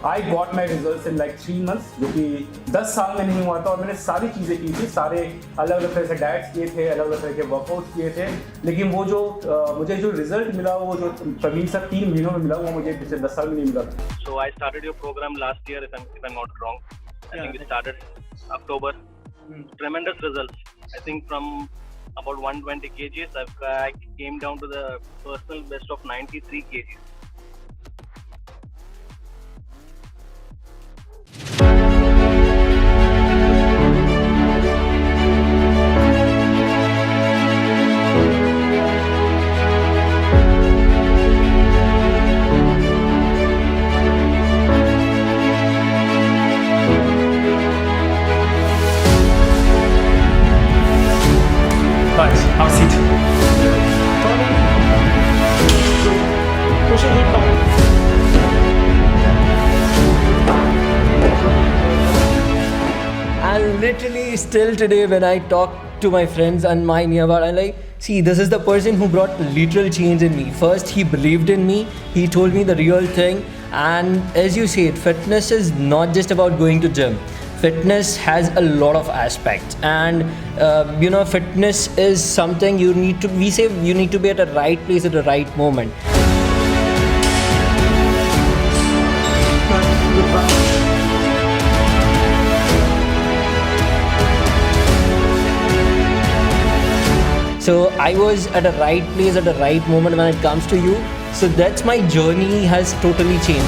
I got my results in like 3 months, जो कि 10 साल में नहीं हुआ था, और मैंने सारी चीज़ें की थी, सारे अलग अलग तरह से डाइट्स किए थे, अलग अलग तरह के वर्कआउट्स किए थे, लेकिन वो जो मुझे जो रिजल्ट मिला, वो जो प्रवीण सर 3 महीनों में मिला, वो मुझे पिछले 10 साल में नहीं मिला। So I started your program last year, if I'm not wrong. I think it started October. Tremendous results. I think from about 120 kgs, I came down to the personal best of 93 kgs. Right, have a seat. Push your hip down. And literally still today when I talk to my friends and my nearby, I'm like, see, this is the person who brought literal change in me. First, he believed in me, he told me the real thing, and as you said, fitness is not just about going to gym. Fitness has a lot of aspects, and fitness is something you need to be at the right place at the right moment. So I was at the right place at the right moment when it comes to you. So that's my journey has totally changed.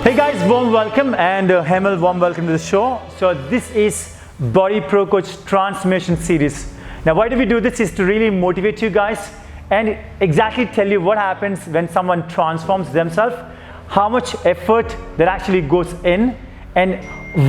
Hey guys, warm welcome, and Hemal, warm welcome to the show. So this is Bodyprocoach Transformation Series. Now why do we do this is to really motivate you guys and exactly tell you what happens when someone transforms themselves, how much effort that actually goes in, and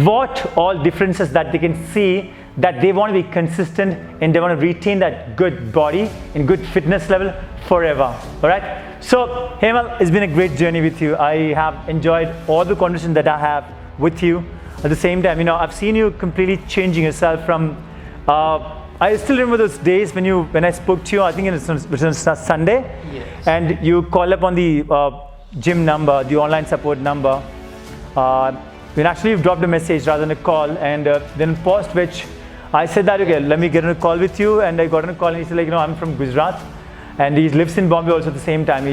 what all differences that they can see that they want to be consistent and they want to retain that good body and good fitness level forever. All right. So Hemal, it's been a great journey with you. I have enjoyed all the conversation that I have with you. At the same time, I've seen you completely changing yourself from. I still remember those days when I spoke to you. I think it was on Sunday, Yes. And you called up on the gym number, the online support number. When actually you dropped a message rather than a call, and then post which I said that, okay, let me get on a call with you, and I got on a call and he said, like, I'm from Gujarat, and he lives in Bombay also at the same time.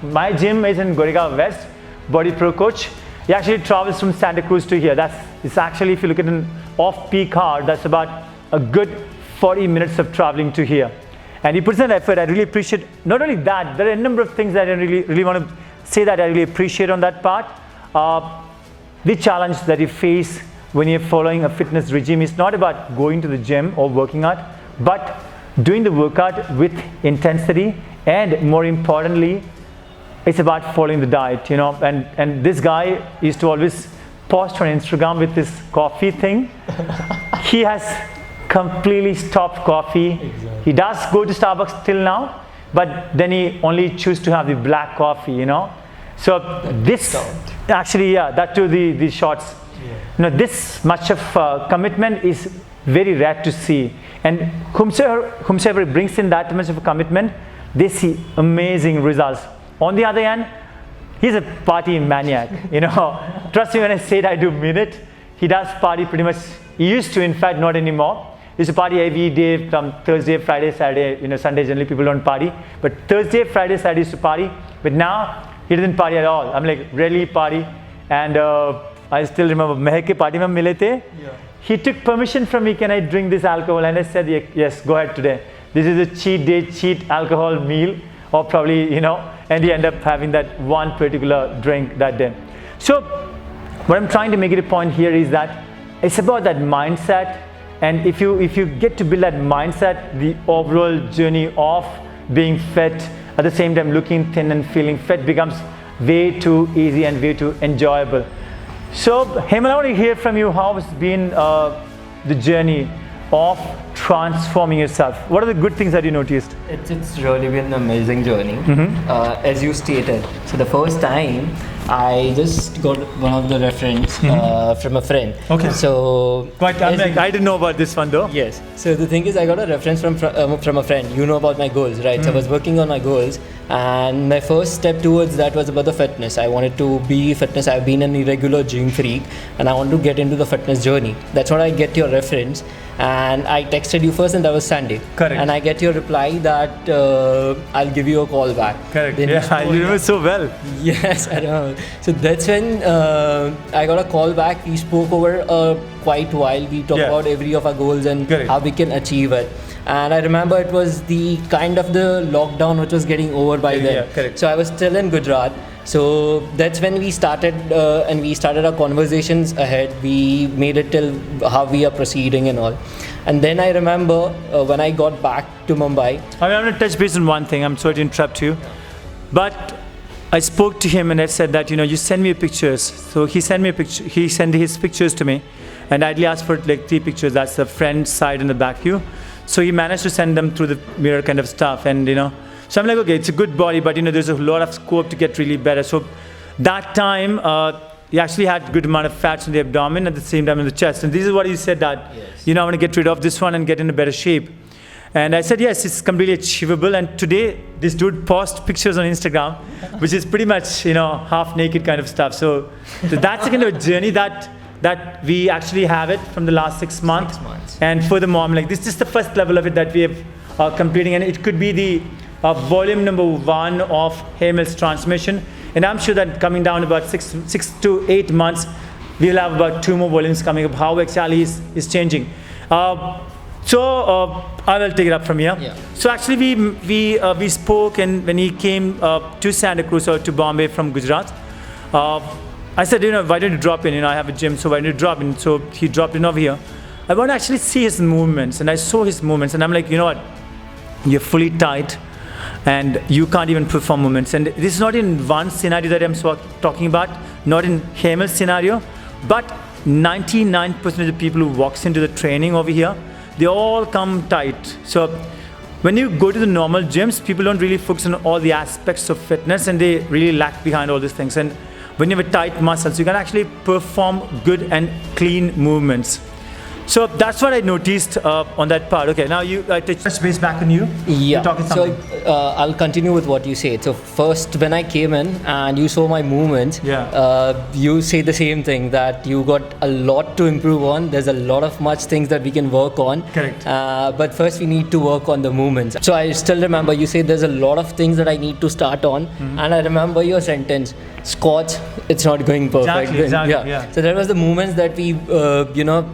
My gym is in Goregaon West, Bodyprocoach. He actually travels from Santa Cruz to here. It's actually, if you look at an off-peak hour, that's about a good 40 minutes of traveling to here. And he puts in effort. I really appreciate, not only that, there are a number of things that I really want to say that I really appreciate on that part. The challenge that you face when you're following a fitness regime is not about going to the gym or working out, but doing the workout with intensity, and more importantly, it's about following the diet, and this guy used to always post on Instagram with this coffee thing. He has completely stopped coffee. Exactly. He does go to Starbucks till now, but then he only chooses to have the black coffee, So this actually, that too, the shots. Yeah. This much of commitment is very rare to see, and whomsoever brings in that much of a commitment, they see amazing results. On the other hand, he's a party maniac. Trust me when I say it, I do mean it. He does party pretty much. He used to, in fact, not anymore. He used to party every day from Thursday, Friday, Saturday. Sunday generally people don't party, but Thursday, Friday, Saturday used to party. But now he doesn't party at all. I'm like rarely party, and I still remember Maahek ke party mein mile the. Yeah. He took permission from me, can I drink this alcohol? And I said, yes, go ahead today. This is a cheat day, cheat alcohol meal, or probably, and he ended up having that one particular drink that day. So what I'm trying to make it a point here is that it's about that mindset, and if you get to build that mindset, the overall journey of being fit, at the same time looking thin and feeling fit becomes way too easy and way too enjoyable. So, Hemal, I want to hear from you how it's been the journey of transforming yourself. What are the good things that you noticed? It's really been an amazing journey, as you stated. So the first time, I just got one of the reference from a friend. Okay. So I didn't know about this one though. yes. So the thing is, I got a reference from a friend. You know about my goals, right? So I was working on my goals, and my first step towards that was about the fitness. I wanted to be fitness. I've been an irregular gym freak, and I want to get into the fitness journey. That's what I get your reference, and I texted you first, and that was Sunday. Correct. And I get your reply that I'll give you a call back. Correct. Then Yeah, I remember so well. Yes, I know. So that's when I got a call back. We spoke over quite a while. We talked about every of our goals and Correct. how we can achieve it. And I remember it was the kind of the lockdown which was getting over by then. Yeah, correct. So I was still in Gujarat. So that's when we started and we started our conversations ahead. We made it till how we are proceeding and all. And then I remember when I got back to Mumbai. I'm going to touch base on one thing. I'm sorry to interrupt you. But I spoke to him and I said that, you send me pictures. So he sent me a picture. He sent his pictures to me. And I ideally asked for like 3 pictures. That's the front, side, and the back view. So he managed to send them through the mirror kind of stuff. And, so I'm like, okay, it's a good body, but, there's a lot of scope to get really better. So that time, he actually had good amount of fats in the abdomen at the same time in the chest. And this is what he said that, I want to get rid of this one and get in a better shape. And I said, yes, it's completely achievable. And today, this dude posts pictures on Instagram, which is pretty much, half naked kind of stuff. So that's the kind of a journey that we actually have it from the last 6 months. 6 months. And furthermore, I'm like, this is the first level of it that we are completing. And it could be the volume number 1 of Hemal's transmission. And I'm sure that coming down about 6 to 8 months, we'll have about 2 more volumes coming up, how actually is changing. So I will take it up from here. Yeah. So actually we spoke, and when he came to Santa Cruz or to Bombay from Gujarat, I said, why don't you drop in? I have a gym, so why don't you drop in? So he dropped in over here. I want to actually see his movements, and I saw his movements, and I'm like, what? You're fully tight, and you can't even perform movements. And this is not in one scenario that I'm talking about, not in Hemal's scenario, but 99% of the people who walks into the training over here, they all come tight. So when you go to the normal gyms, people don't really focus on all the aspects of fitness, and they really lag behind all these things. And when you have a tight muscles, you can actually perform good and clean movements. So that's what I noticed on that part. Okay, now I touch base back on you. Yeah. You're talking something. So I'll continue with what you said. So first, when I came in and you saw my movements, you say the same thing, that you got a lot to improve on. There's a lot of much things that we can work on. Correct. But first we need to work on the movements. So I still remember you said there's a lot of things that I need to start on. And I remember your sentence, squats, it's not going perfect. Exactly, yeah. So that was the movements that we,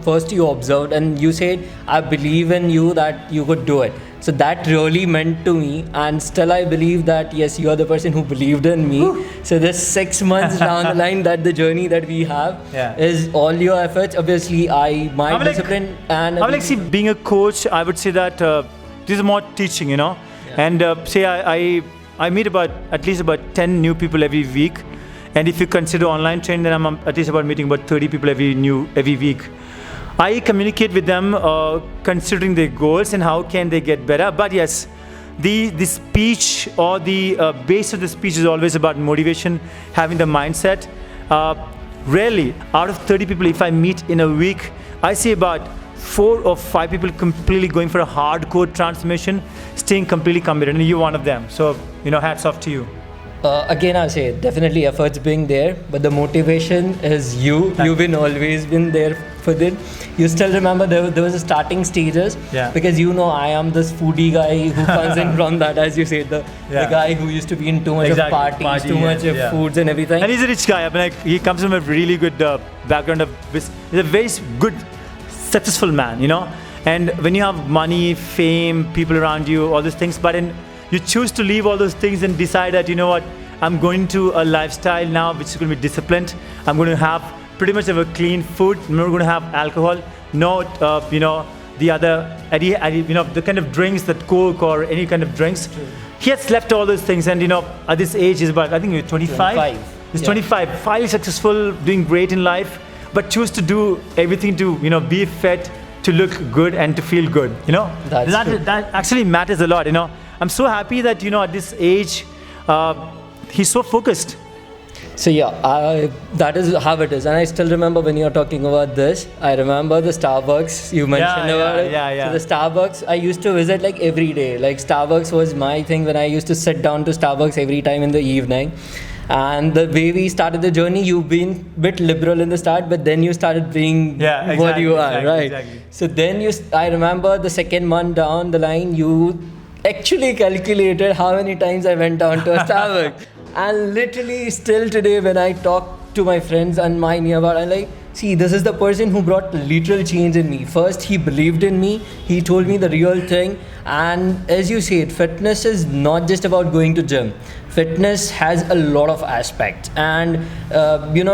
first you observed, and you said, I believe in you that you could do it. So that really meant to me, and still I believe that, yes, you are the person who believed in me. Woo. So this 6 months down the line, that the journey that we have is all your efforts. Obviously, my discipline and... see, being a coach, I would say that this is more teaching, And say I meet at least about 10 new people every week. And if you consider online training, then I'm at least about meeting about 30 people every week. I communicate with them considering their goals and how can they get better. But yes, the speech or the base of the speech is always about motivation, having the mindset. Rarely, out of 30 people, if I meet in a week, I see about 4 or 5 people completely going for a hardcore transformation, staying completely committed, and you're one of them. So, hats off to you. Again, I'll say definitely efforts being there, but the motivation is you. You've always been there for it. You still remember there was a starting stages, because I am this foodie guy who comes in from that, as you said, the guy who used to be in too much of parties, too much of foods and everything. And he's a rich guy. I mean, he comes from a really good background of this. He's a very good, successful man, And when you have money, fame, people around you, all these things, but you choose to leave all those things and decide that, I'm going to a lifestyle now which is going to be disciplined. I'm going to have pretty much of a clean food. I'm not going to have alcohol. No, the other, the kind of drinks that Coke or any kind of drinks. he has left all those things, and at this age he's about, I think, 25. 25. He's Yeah. 25, highly successful, doing great in life, but choose to do everything to be fit, to look good, and to feel good. That's true. That actually matters a lot. I'm so happy that at this age he's so focused. So yeah, that is how it is. And I still remember when you were talking about this, I remember the Starbucks you mentioned about it. Yeah. So the Starbucks, I used to visit like every day. Like Starbucks was my thing when I used to sit down to Starbucks every time in the evening. And the way we started the journey, you've been a bit liberal in the start, but then you started being what you are, right? Exactly. So then I remember the second month down the line, you actually calculated how many times I went down to a Starbucks. And literally still today when I talk to my friends and my nearby, I'm like, see, this is the person who brought literal change in me. First, he believed in me. He told me the real thing. And as you said, fitness is not just about going to gym. Fitness has a lot of aspects. And,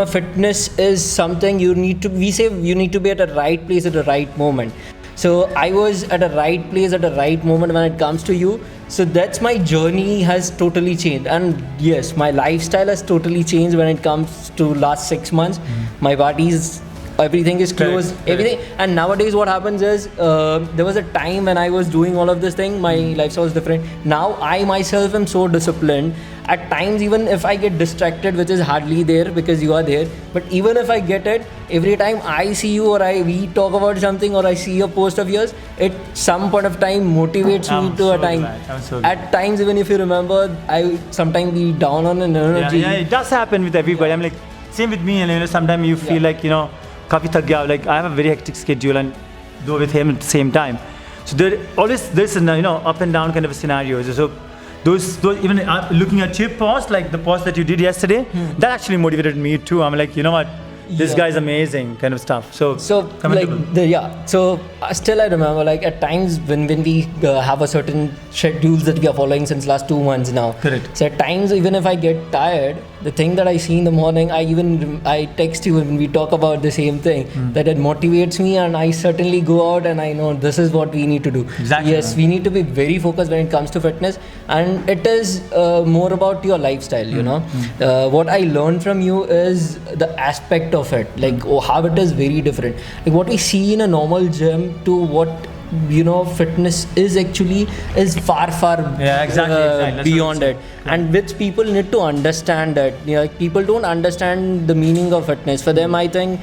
fitness is something we say you need to be at the right place at the right moment. So I was at the right place at the right moment when it comes to you. So that's my journey has totally changed. And yes, my lifestyle has totally changed when it comes to last 6 months. My body's, everything is closed, everything. And nowadays what happens is, there was a time when I was doing all of this thing, my lifestyle was different. Now I myself am so disciplined. At times, even if I get distracted, which is hardly there because you are there, but even if I get it, every time I see you or we talk about something or I see a post of yours, it some point of time motivates me to a time. At times, even if you remember, I sometimes be down on an energy. Yeah, it does happen with everybody. I'm like, same with me, and sometimes you feel like, kafi thak gaya. Like I have a very hectic schedule and do with him at the same time. So there's an up and down kind of a scenario. So those even looking at your post, like the post that you did yesterday, that actually motivated me too. I'm like, what? This guy's amazing, kind of stuff. So like so still I remember like at times when we have a certain schedules that we are following since last 2 months now. Correct. So at times even if I get tired, the thing that I see in the morning, I text you when we talk about the same thing, that it motivates me, and I certainly go out and I know this is what we need to do. Exactly. Yes, we need to be very focused when it comes to fitness, and it is more about your lifestyle. What I learned from you is the aspect of it, like how it is very different. Like what we see in a normal gym to what fitness is actually is far exactly. beyond it, and which people need to understand that. Like people don't understand the meaning of fitness. For them, I think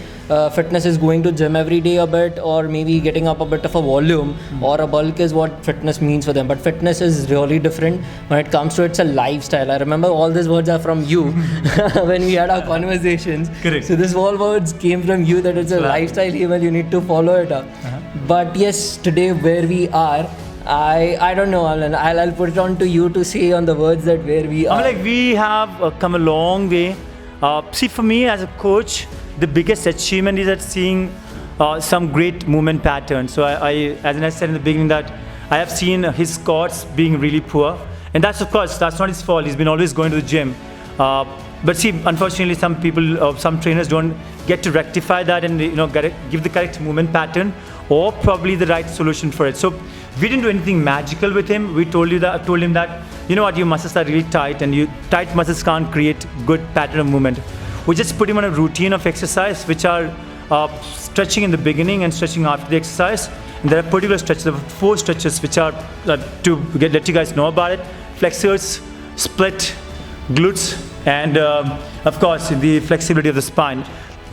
fitness is going to gym every day a bit, or maybe getting up a bit of a volume or a bulk is what fitness means for them. But fitness is really different when it comes to it's a lifestyle. I remember all these words are from you when we had our conversations. Correct. So this all words came from you, that it's a lifestyle, Hemal, you need to follow it up. But yes, today where we are, I don't know, Alan. I'll put it on to you to say on the words that where we are. I'm like, we have come a long way. See, for me as a coach, the biggest achievement is at seeing some great movement patterns. So as I said in the beginning, that I have seen his squats being really poor, and that's, of course, that's not his fault. He's been always going to the gym. But see, unfortunately, some people, some trainers don't get to rectify that and give the correct movement pattern or probably the right solution for it. So we didn't do anything magical with him. We told him that your muscles are really tight, and tight muscles can't create good pattern of movement. We just put him on a routine of exercise, which are stretching in the beginning and stretching after the exercise. And there are particular stretches, there are 4 stretches which are to let you guys know about it: flexors, split, glutes, and of course the flexibility of the spine.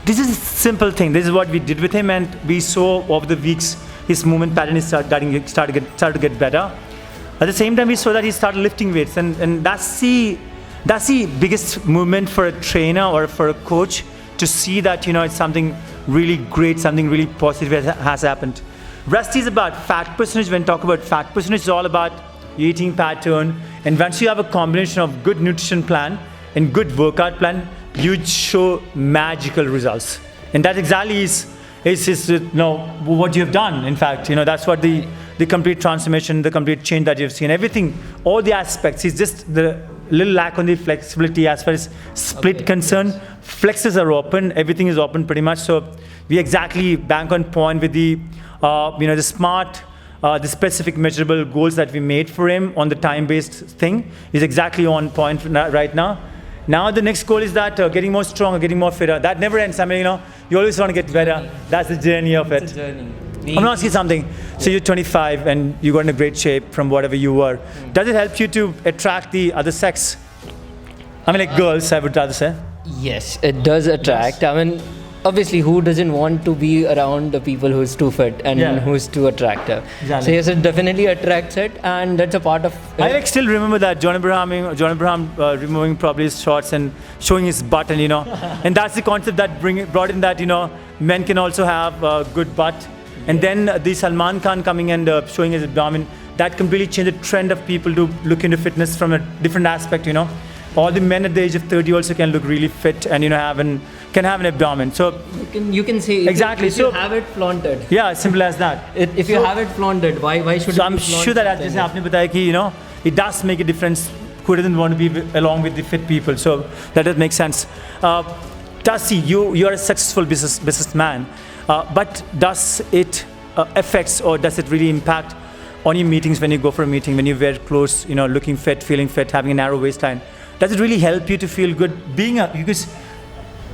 This is a simple thing. This is what we did with him, and we saw over the weeks his movement pattern is started to get better. At the same time, we saw that he started lifting weights, and that's the biggest movement for a trainer or for a coach, to see that it's something really great, something really positive has happened. Rest is about fat percentage. When talk about fat percentage, it's all about eating pattern, and once you have a combination of good nutrition plan and good workout plan, you show magical results. And that exactly is what you have done. In fact, that's what the complete transformation, the complete change that you've seen. Everything, all the aspects, is just the little lack on the flexibility as far as split concerned. Flexors are open, everything is open pretty much. So we exactly bank on point with the the smart the specific measurable goals that we made for him on the time-based thing is exactly on point right now. Now the next goal is that getting more stronger, getting more fitter. That never ends. I mean, you always want to get better. That's the journey of it. It's a journey. I'm going to ask you something. So you're 25 and you got in a great shape from whatever you were. Does it help you to attract the other sex? I mean, like girls, I would rather say. Yes, it does attract. I mean, obviously, who doesn't want to be around the people who's too fit and who's too attractive? Exactly. So yes, it definitely attracts it, and that's a part of it. I still remember that John Abraham removing probably his shorts and showing his butt, and and that's the concept that brought in that men can also have a good butt, and then the Salman Khan coming and showing his abdomen, that completely changed the trend of people to look into fitness from a different aspect. All the men at the age of 30 also can look really fit and can have an abdomen. So you can say exactly. If you have it flaunted. Yeah, simple as that. If you have it flaunted, why should? So I'm sure that as आपने बताया कि it does make a difference. Who doesn't want to be along with the fit people? So that does make sense. Tassi, you are a successful businessman, but does it affects or does it really impact on your meetings when you go for a meeting, when you wear clothes, looking fit, feeling fit, having a narrow waistline? Does it really help you to feel good because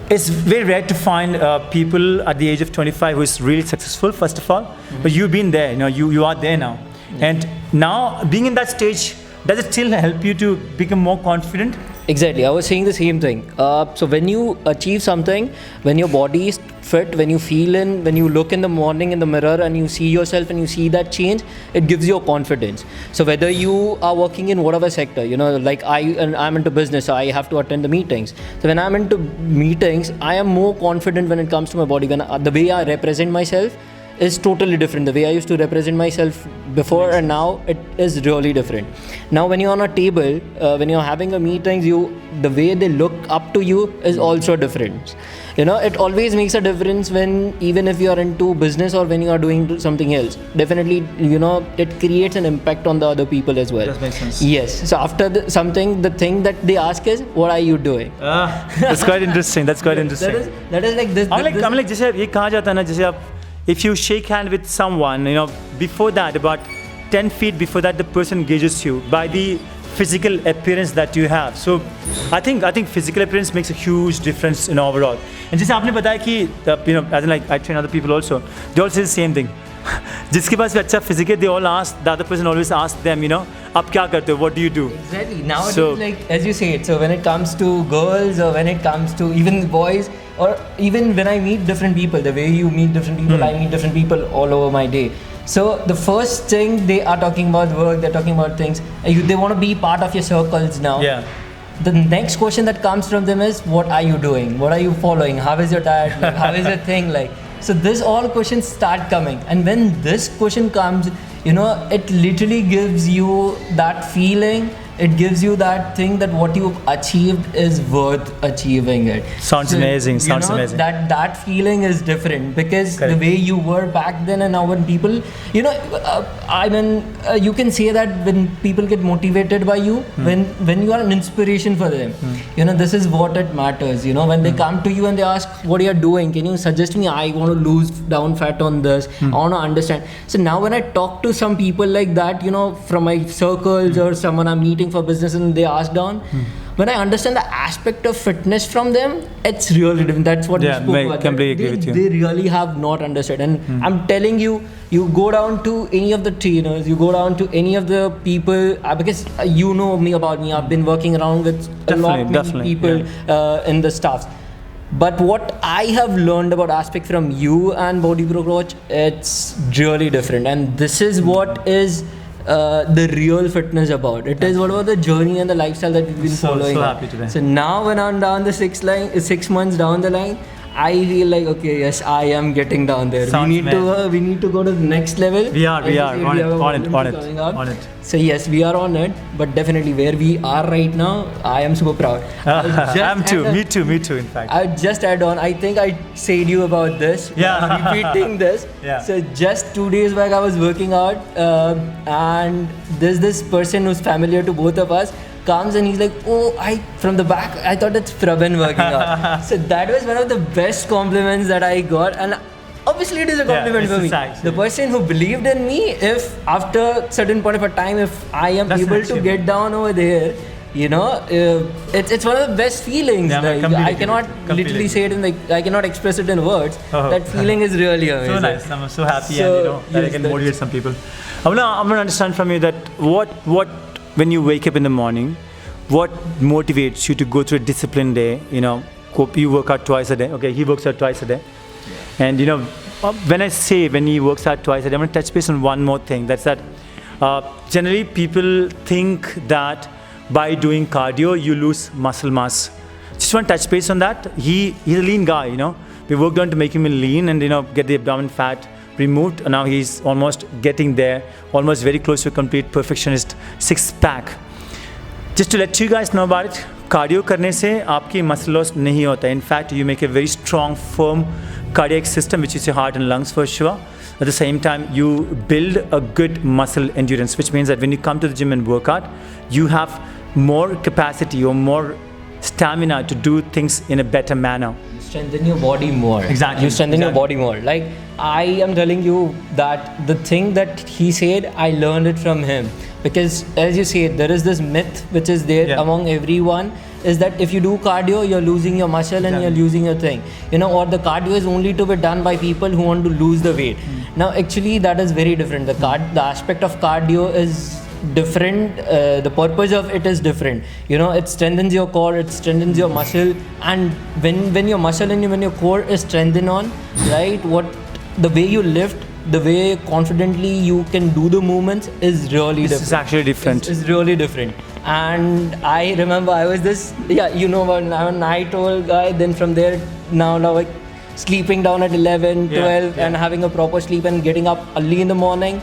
it's very rare to find people at the age of 25 who is really successful, first of all, but you've been there, you are there now. And now being in that stage, does it still help you to become more confident? Exactly, I was saying the same thing. So when you achieve something, when your body is fit, when you look in the morning in the mirror and you see yourself and you see that change, it gives you a confidence. So whether you are working in whatever sector, like I'm into business, so I have to attend the meetings. So when I'm into meetings, I am more confident when it comes to my body. When the way I represent myself is totally different. The way I used to represent myself before and now, it is really different. Now when you're on a table, when you're having a meeting, the way they look up to you is also different. It always makes a difference even if you are into business or when you are doing something else. Definitely, it creates an impact on the other people as well. That makes sense. Yes. So after the thing that they ask is, what are you doing? That's quite interesting. That's quite interesting. That is like this. I'm like जैसे ये कहा जाता है ना जैसे आप if you shake hand with someone, before that, about 10 feet before that, the person gauges you by the physical appearance that you have. So I think physical appearance makes a huge difference in overall. And जैसे आपने बताया कि as in like I train other people also, they all say the same thing. जिसके पास भी अच्छा physical, they all ask, the other person always asks them, आप क्या करते हो? What do you do? Exactly. Nowadays, like as you say it, so when it comes to girls or when it comes to even boys, or even when I meet different people, the way you meet different people, I meet different people all over my day. So the first thing they are talking about work, they're talking about things, they want to be part of your circles now. Yeah. The next question that comes from them is, what are you doing? What are you following? How is your diet? Like, how is your thing like? So this all questions start coming, and when this question comes, it literally gives you that feeling. It gives you that thing that what you've achieved is worth achieving it. Sounds amazing. Sounds amazing. That feeling is different because the way you were back then and now when people, you can say that when people get motivated by you, when you are an inspiration for them, this is what it matters. When they come to you and they ask, what are you doing? Can you suggest me? I want to lose down fat on this. I want to understand. So now when I talk to some people like that, from my circles or someone I'm meeting for business and they ask down, when I understand the aspect of fitness from them, it's really different. That's what we spoke about. Completely agree with you. They really have not understood. And I'm telling you, you go down to any of the trainers, you go down to any of the people, because you know me about me, I've been working around with a lot of people in the staffs. But what I have learned about aspect from you and Bodyprocoach, it's really different. And this is what is the real fitness about. It is what about the journey and the lifestyle that we've been following. So happy today. So now when I'm down the 6 months down the line, I feel like, okay, yes, I am getting down there. We need to go to the next level. We are on it. So yes, we are on it, but definitely where we are right now, I am super proud. I'm too. Me too. In fact, I just add on. I think I said you about this. Yeah. Repeating this. Yeah. So just 2 days back, I was working out, and there's this person who's familiar to both of us. Comes and he's like, from the back, I thought it's Praveen working out. So that was one of the best compliments that I got, and obviously it is a compliment it's for a me. sign, The person who believed in me, if after certain point of a time, if I am That's an able to achievement. get down over there, you know, it's one of the best feelings. Yeah, like, completely I cannot completely literally say it in like, I cannot express it in words. Oh. That feeling is really amazing. So nice. I'm so happy, So, and you know that I yes, can that's- motivate some people. I'm gonna understand from you that what when you wake up in the morning, what motivates you to go through a disciplined day? You know, you work out twice a day. Okay, he works out twice a day, and you know, when I say when he works out twice a day, I'm gonna touch base on one more thing. That's that. Generally, people think that by doing cardio you lose muscle mass. Just want to touch base on that. He's a lean guy, you know. We worked on to make him lean and, you know, get the abdomen fat removed. And now he's almost getting there, almost very close to a complete perfectionist six-pack. Just to let you guys know about it, cardio करने से आपकी muscle loss नहीं होता. In fact, you make a very strong, firm cardiac system, which is your heart and lungs for sure. At the same time, you build a good muscle endurance, which means that when you come to the gym and work out, you have more capacity or more stamina to do things in a better manner. You strengthen your body more. Exactly, You strengthen your exactly. body more. Like, I am telling you that the thing that he said, I learned it from him. Because as you said, there is this myth which is there Yeah. among everyone, is that if you do cardio, you're losing your muscle and you're losing your thing. You know, or the cardio is only to be done by people who want to lose the weight. Now, actually, that is very different. The aspect of cardio is different. The purpose of it is different. You know, it strengthens your core, it strengthens your muscle, and when your muscle and when your core is strengthened on, right, the way you lift, the way confidently you can do the movements is really different. This is actually different. It's really different. And I remember I was this, you know, when I'm a night owl guy, then from there now like sleeping down at 11, 12 and having a proper sleep and getting up early in the morning.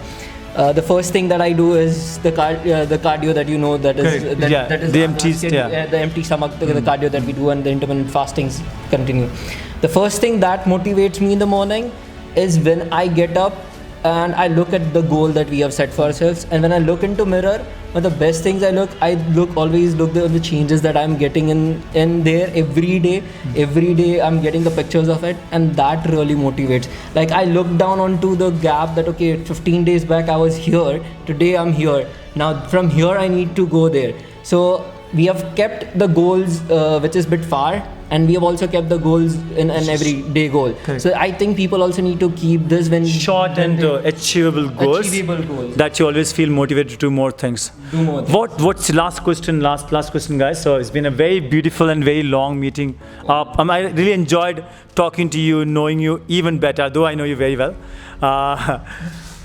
The first thing that I do is the cardio that you know, that is Correct. that is The empty, the empty stomach, the cardio that we do, and the intermittent fastings continue. The first thing that motivates me in the morning is when I get up and I look at the goal that we have set for ourselves, and when I look into mirror, one of the best things always look the changes that I'm getting in there every day. Every day I'm getting the pictures of it, and that really motivates. Like, I look down onto the gap that, okay, 15 days back I was here, today I'm here, now from here I need to go there. So we have kept the goals which is a bit far, and we have also kept the goals in an everyday goal. Correct. So I think people also need to keep this when Short and achievable goals. Achievable goals. That you always feel motivated to do more things. Do more things. What's the last question? Last question, guys. So it's been a very beautiful and very long meeting. I really enjoyed talking to you, knowing you even better, though I know you very well.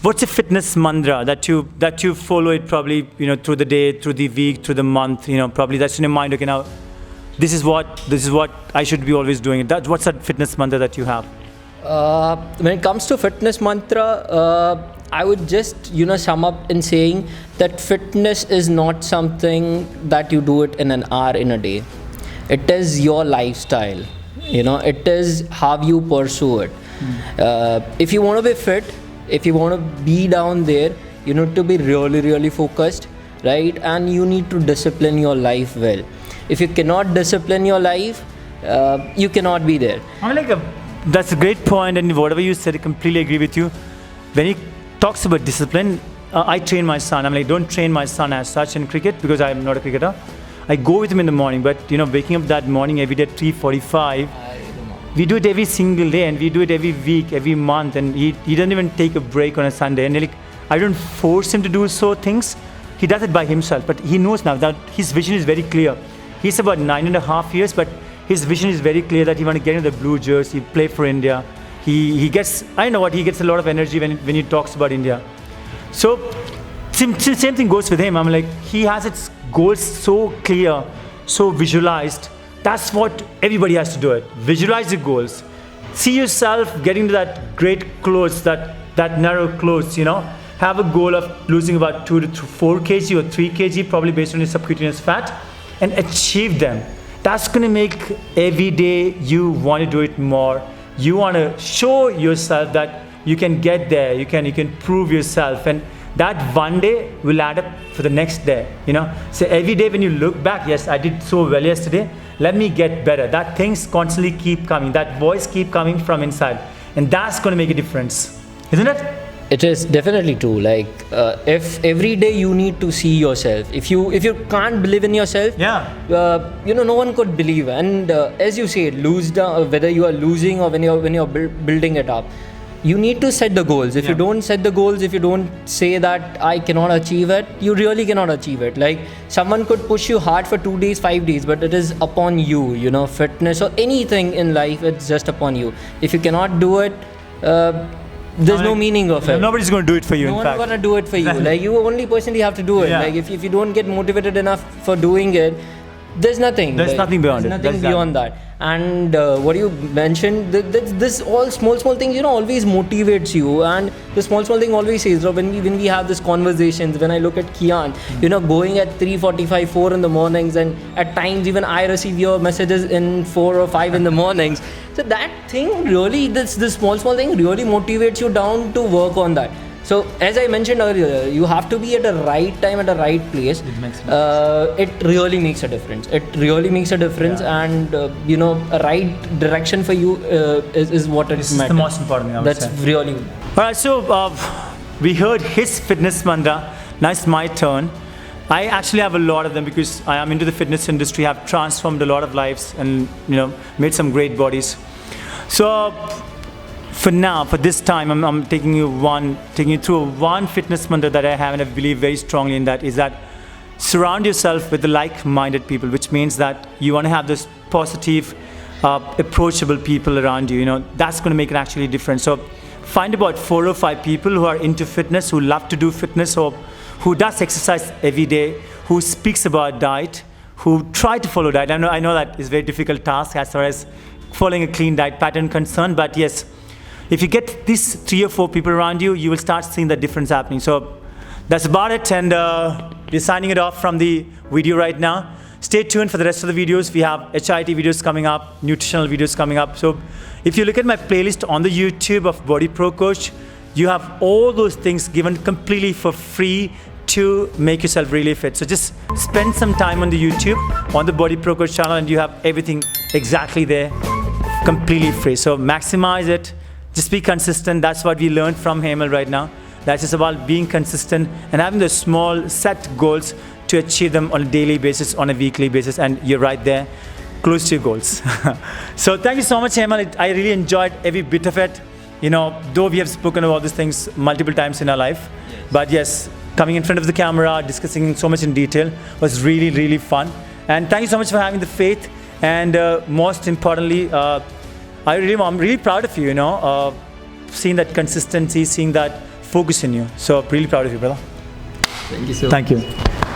What's a fitness mantra that you follow it probably, you know, through the day, through the week, through the month, you know, probably that's in your mind, okay, now this is what I should be always doing. What's that fitness mantra that you have? When it comes to fitness mantra, I would just, you know, sum up in saying that fitness is not something that you do it in an hour in a day. It is your lifestyle. You know, it is how you pursue it. If you want to be fit, if you want to be down there, you need to be really, really focused, right? And you need to discipline your life well. If you cannot discipline your life, you cannot be there. I'm like, that's a great point, and whatever you said, I completely agree with you. When he talks about discipline, I train my son. I'm like, don't train my son as such in cricket because I'm not a cricketer. I go with him in the morning, but you know, waking up that morning every day at 3:45. We do it every single day, and we do it every week, every month, and he doesn't even take a break on a Sunday. And like, I don't force him to do so things. He does it by himself, but he knows now that his vision is very clear. He's about 9.5 years, but his vision is very clear that he wants to get into the blue jersey, play for India. He gets, I know what, he gets a lot of energy when he talks about India. So same thing goes with him. I'm like, he has its goals so clear, so visualized. That's what everybody has to do it. Visualize the goals. See yourself getting to that great clothes, that narrow clothes, you know. Have a goal of losing about 2 to 4 kg or 3 kg, probably based on your subcutaneous fat, and achieve them. That's going to make every day you want to do it more. You want to show yourself that you can get there, you can prove yourself, and that one day will add up for the next day, you know. So every day when you look back, yes, I did so well yesterday, let me get better. That things constantly keep coming, that voice keep coming from inside. and that's going to make a difference, isn't it? It is definitely true. Like if every day you need to see yourself. If you can't believe in yourself, no one could believe. And as you say, lose down, whether you are losing or when you're building it up, you need to set the goals. If you don't set the goals, if you don't say that I cannot achieve it, you really cannot achieve it. Like someone could push you hard for 2 days, 5 days, but it is upon you. Fitness or anything in life, it's just upon you. If you cannot do it, there's no meaning of it. Nobody's going to do it for you. No one's going to do it for you. Like you only personally have to do it. Like if you don't get motivated enough for doing it, there's nothing. There's nothing beyond it. There's nothing beyond that. And what you mentioned, this all small things, always motivates you. And the small thing always says, when we have these conversations, when I look at Kian, going at 3:45, 4 in the mornings, and at times even I receive your messages in 4 or 5 in the mornings. So that thing really, this small thing really motivates you down to work on that. So as I mentioned earlier, you have to be at the right time, at the right place. It makes sense. It really makes a difference. It really makes a difference, and a right direction for you is what it matters. This is the most important thing, I would That's say. really. All right, so we heard his fitness mantra. Now it's my turn. I actually have a lot of them because I am into the fitness industry, have transformed a lot of lives, and made some great bodies. So for now, for this time, I'm taking you through one fitness mantra that I have, and I believe very strongly in that, is that surround yourself with the like-minded people, which means that you want to have this positive, approachable people around you. That's going to make an actually difference. So find about 4 or 5 people who are into fitness, who love to do fitness, or who does exercise every day, who speaks about diet, who try to follow diet. I know that is a very difficult task as far as following a clean diet pattern concerned, but yes, if you get these 3 or 4 people around you, you will start seeing the difference happening. So that's about it, and we're signing it off from the video right now. Stay tuned for the rest of the videos. We have HIIT videos coming up, nutritional videos coming up. So if you look at my playlist on the YouTube of Bodyprocoach, you have all those things given completely for free to make yourself really fit. So just spend some time on the YouTube, on the Bodyprocoach channel, and you have everything exactly there, completely free. So maximize it. Just be consistent. That's what we learned from Hemal right now. That's just about being consistent and having the small set goals to achieve them on a daily basis, on a weekly basis, and you're right there, close to your goals. So thank you so much, Hemal. I really enjoyed every bit of it. Though we have spoken about these things multiple times in our life, but yes, coming in front of the camera, discussing so much in detail was really, really fun. And thank you so much for having the faith. And most importantly, I'm really proud of you, seeing that consistency, seeing that focus in you. So really proud of you, brother. Thank you so much. Thank you.